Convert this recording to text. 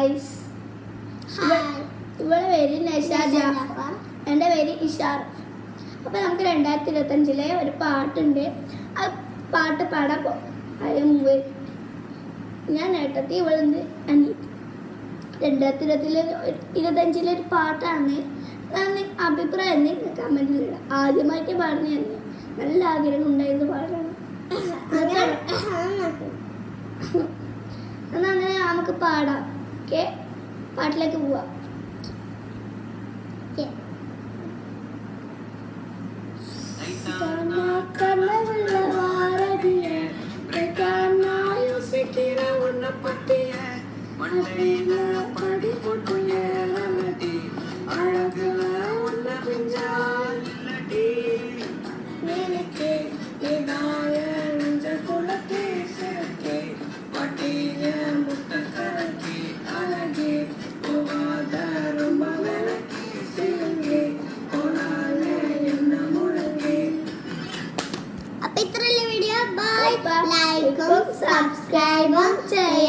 Guys. ഇവളെ പേര് നഷ ജാഫർ, എൻ്റെ പേര് ഇഷാർ. അപ്പോൾ നമുക്ക് 2025 ഒരു പാട്ടുണ്ട്. ആ പാട്ട് പാടാൻ പോകും. അതിന് മുമ്പ് ഞാൻ ഏട്ടത്തി ഇവളുണ്ട് അനിയത്തി. 2025 ഒരു പാട്ടാണ്. അഭിപ്രായം എന്തെങ്കിലും കമൻറ്റിലിടാം. ആദ്യമായിട്ട് പാടുന്നതന്നെ, നല്ല ആഗ്രഹം ഉണ്ടായിരുന്നു പാടണം. അങ്ങനെ നമുക്ക് പാടാം. ഓക്കെ, പാട്ടിലേക്ക് പോവാം. സബ്സ്ക്രൈബ് ചെയ്യും.